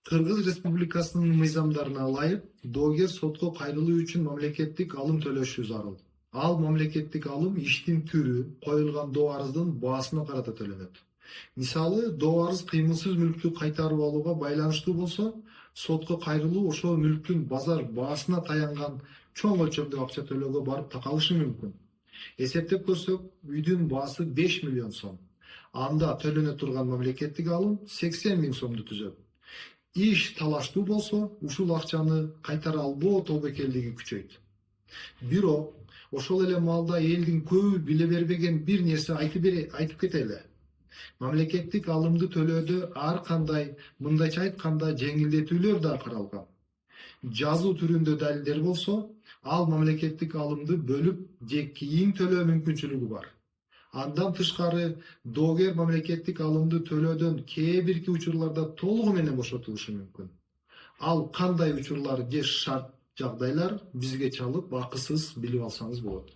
Кыргыз Республикасынын мыйзамдарына ылайык доогер сотко кайрылуу үчүн мамлекеттик алым төлөшү зарыл. Ал мамлекеттик алым иштин түрү, коюлган доо арыздын баасына карата төлөнөт. Мисалы, доо арыз кыймылсыз мүлктү кайтарып алууга байланыштуу болсо, сотко кайрылуу ошол мүлктүн базар баасына таянган чоң өлчөмдөгү акча төлөөгө барып такалышы мүмкүн. Эсептеп көрсөк, үйдүн баасы 5 миллион сом. Анда төлөнө турган мамлекеттик алым 80 миң сомду түзөт. Иш талаштуу болсо, ушул акчаны кайтара албоо тобокелдиги күчөйт. Бирок, ошол эле маалда элдин көбү биле бербеген бир нерсе айтып кетели. Мамлекеттик алымды төлөөдө ар кандай, мындайча айтканда, жеңилдетүүлөр да каралган. Жазуу түрүндө далилдер болсо, ал мамлекеттик алымды бөлүп же кийин төлөө мүмкүнчүлүгү бар. Андан тышкары, доогер мамлекеттик алымды төлөөдөн кээ бирки учурларда толугу менен бошотулушу мүмкүн. Ал кандай учурлар же шарт жагдайлар бизге чалып акысыз билип алсаңыз болот.